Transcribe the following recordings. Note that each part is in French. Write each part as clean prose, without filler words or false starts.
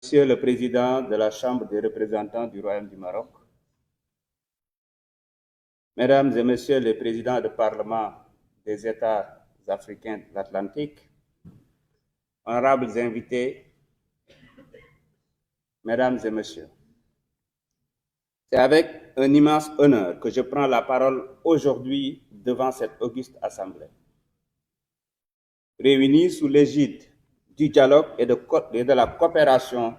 Monsieur le Président de la Chambre des représentants du Royaume du Maroc, Mesdames et Messieurs les Présidents du Parlement des États africains de l'Atlantique, honorables invités, Mesdames et Messieurs, c'est avec un immense honneur que je prends la parole aujourd'hui devant cette auguste Assemblée. Réunis sous l'égide du dialogue et de la coopération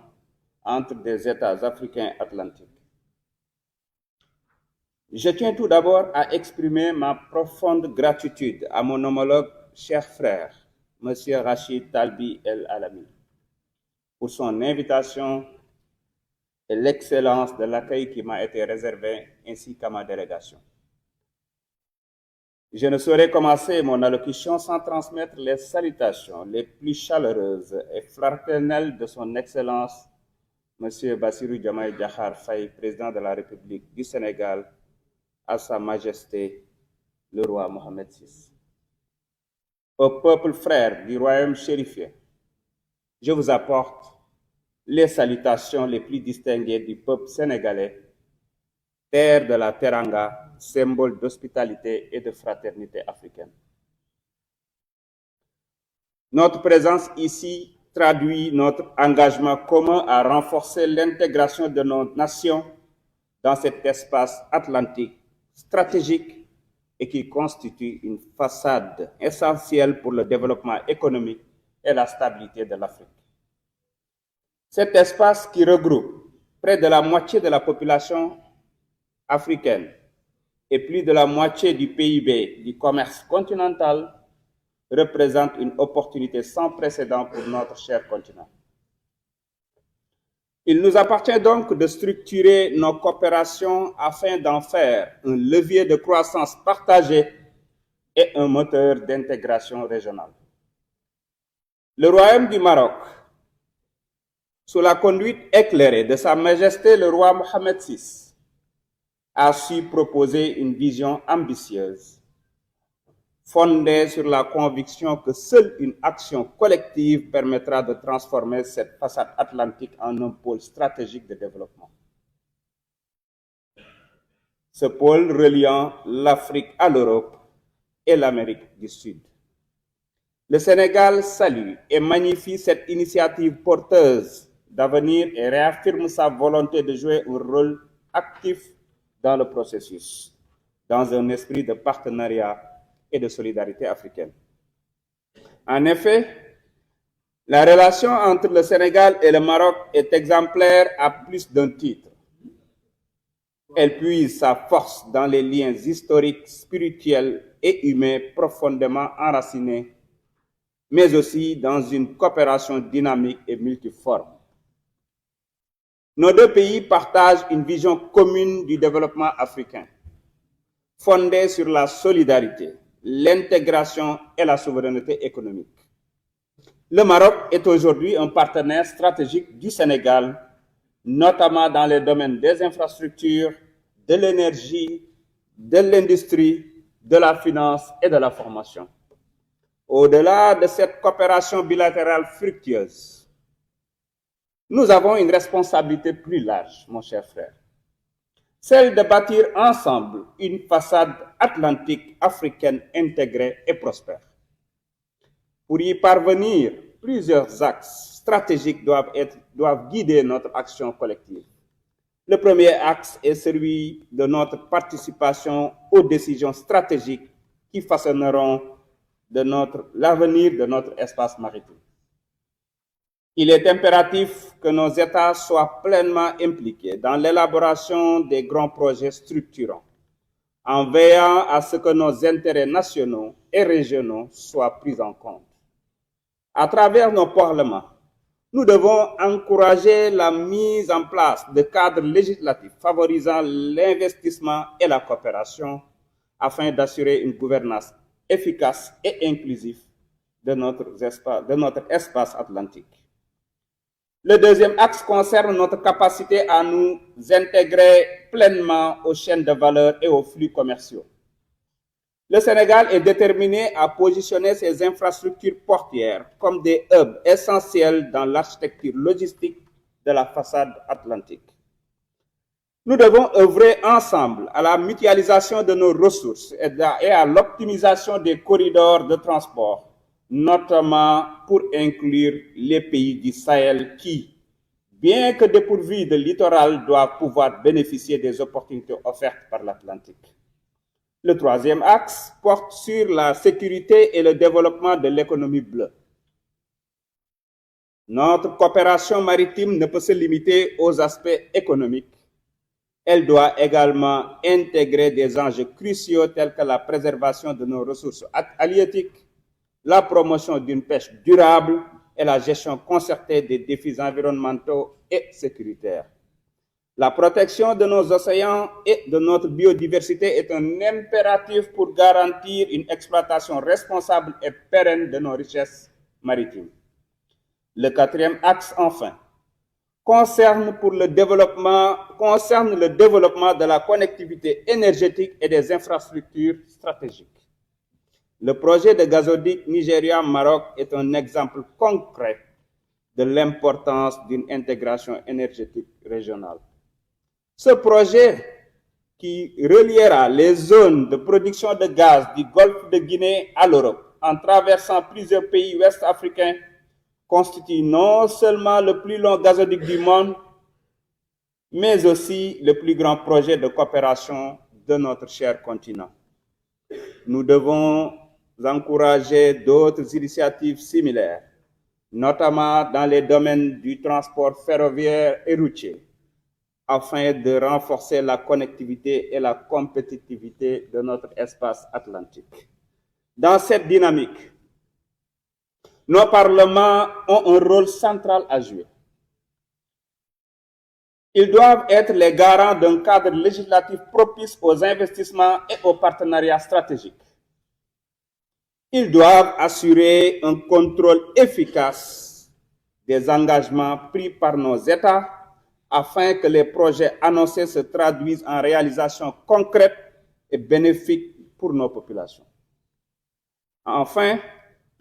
entre des États africains atlantiques. Je tiens tout d'abord à exprimer ma profonde gratitude à mon homologue cher frère, M. Rachid Talbi El Alami, pour son invitation et l'excellence de l'accueil qui m'a été réservé, ainsi qu'à ma délégation. Je ne saurais commencer mon allocution sans transmettre les salutations les plus chaleureuses et fraternelles de son Excellence, M. Bassirou Diomaye Diakhar Faye, président de la République du Sénégal, à Sa Majesté le roi Mohamed VI. Au peuple frère du royaume chérifien, je vous apporte les salutations les plus distinguées du peuple sénégalais, terre de la Teranga, symbole d'hospitalité et de fraternité africaine. Notre présence ici traduit notre engagement commun à renforcer l'intégration de nos nations dans cet espace atlantique stratégique et qui constitue une façade essentielle pour le développement économique et la stabilité de l'Afrique. Cet espace qui regroupe près de la moitié de la population africaine et plus de la moitié du PIB du commerce continental représente une opportunité sans précédent pour notre cher continent. Il nous appartient donc de structurer nos coopérations afin d'en faire un levier de croissance partagée et un moteur d'intégration régionale. Le Royaume du Maroc, sous la conduite éclairée de Sa Majesté le roi Mohamed VI, a su proposer une vision ambitieuse, fondée sur la conviction que seule une action collective permettra de transformer cette façade atlantique en un pôle stratégique de développement. Ce pôle reliant l'Afrique à l'Europe et l'Amérique du Sud. Le Sénégal salue et magnifie cette initiative porteuse d'avenir et réaffirme sa volonté de jouer un rôle actif dans le processus, dans un esprit de partenariat et de solidarité africaine. En effet, la relation entre le Sénégal et le Maroc est exemplaire à plus d'un titre. Elle puise sa force dans les liens historiques, spirituels et humains profondément enracinés, mais aussi dans une coopération dynamique et multiforme. Nos deux pays partagent une vision commune du développement africain, fondée sur la solidarité, l'intégration et la souveraineté économique. Le Maroc est aujourd'hui un partenaire stratégique du Sénégal, notamment dans les domaines des infrastructures, de l'énergie, de l'industrie, de la finance et de la formation. Au-delà de cette coopération bilatérale fructueuse, nous avons une responsabilité plus large, mon cher frère, celle de bâtir ensemble une façade atlantique africaine intégrée et prospère. Pour y parvenir, plusieurs axes stratégiques doivent guider notre action collective. Le premier axe est celui de notre participation aux décisions stratégiques qui façonneront l'avenir de notre espace maritime. Il est impératif que nos États soient pleinement impliqués dans l'élaboration des grands projets structurants, en veillant à ce que nos intérêts nationaux et régionaux soient pris en compte. À travers nos parlements, nous devons encourager la mise en place de cadres législatifs favorisant l'investissement et la coopération afin d'assurer une gouvernance efficace et inclusive de notre espace atlantique. Le deuxième axe concerne notre capacité à nous intégrer pleinement aux chaînes de valeur et aux flux commerciaux. Le Sénégal est déterminé à positionner ses infrastructures portuaires comme des hubs essentiels dans l'architecture logistique de la façade atlantique. Nous devons œuvrer ensemble à la mutualisation de nos ressources et à l'optimisation des corridors de transport, notamment pour inclure les pays du Sahel qui, bien que dépourvus de littoral, doivent pouvoir bénéficier des opportunités offertes par l'Atlantique. Le troisième axe porte sur la sécurité et le développement de l'économie bleue. Notre coopération maritime ne peut se limiter aux aspects économiques. Elle doit également intégrer des enjeux cruciaux tels que la préservation de nos ressources halieutiques, la promotion d'une pêche durable et la gestion concertée des défis environnementaux et sécuritaires. La protection de nos océans et de notre biodiversité est un impératif pour garantir une exploitation responsable et pérenne de nos richesses maritimes. Le quatrième axe, enfin, concerne le développement de la connectivité énergétique et des infrastructures stratégiques. Le projet de gazoduc Nigeria-Maroc est un exemple concret de l'importance d'une intégration énergétique régionale. Ce projet, qui reliera les zones de production de gaz du Golfe de Guinée à l'Europe en traversant plusieurs pays ouest-africains, constitue non seulement le plus long gazoduc du monde, mais aussi le plus grand projet de coopération de notre cher continent. Nous devons encourager d'autres initiatives similaires, notamment dans les domaines du transport ferroviaire et routier, afin de renforcer la connectivité et la compétitivité de notre espace atlantique. Dans cette dynamique, nos parlements ont un rôle central à jouer. Ils doivent être les garants d'un cadre législatif propice aux investissements et aux partenariats stratégiques. Ils doivent assurer un contrôle efficace des engagements pris par nos États afin que les projets annoncés se traduisent en réalisations concrètes et bénéfiques pour nos populations. Enfin,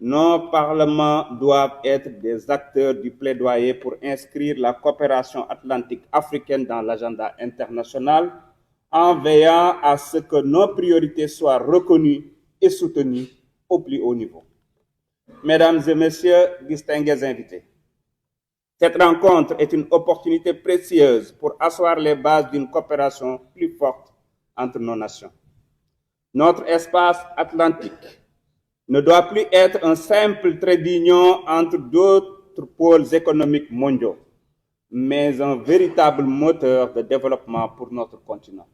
nos parlements doivent être des acteurs du plaidoyer pour inscrire la coopération atlantique africaine dans l'agenda international en veillant à ce que nos priorités soient reconnues et soutenues au plus haut niveau. Mesdames et messieurs, distingués invités, cette rencontre est une opportunité précieuse pour asseoir les bases d'une coopération plus forte entre nos nations. Notre espace atlantique ne doit plus être un simple trait d'union entre d'autres pôles économiques mondiaux, mais un véritable moteur de développement pour notre continent.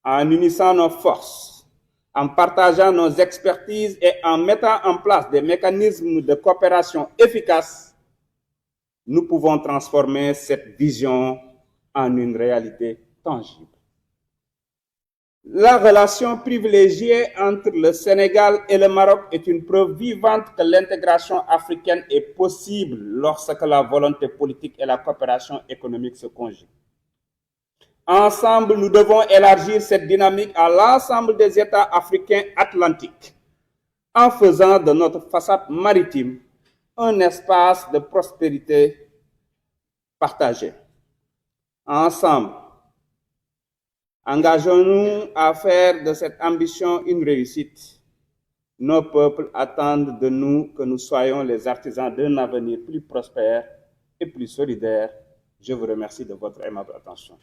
En unissant nos forces, en partageant nos expertises et en mettant en place des mécanismes de coopération efficaces, nous pouvons transformer cette vision en une réalité tangible. La relation privilégiée entre le Sénégal et le Maroc est une preuve vivante que l'intégration africaine est possible lorsque la volonté politique et la coopération économique se conjuguent. Ensemble, nous devons élargir cette dynamique à l'ensemble des États africains atlantiques, en faisant de notre façade maritime un espace de prospérité partagée. Ensemble, engageons-nous à faire de cette ambition une réussite. Nos peuples attendent de nous que nous soyons les artisans d'un avenir plus prospère et plus solidaire. Je vous remercie de votre aimable attention.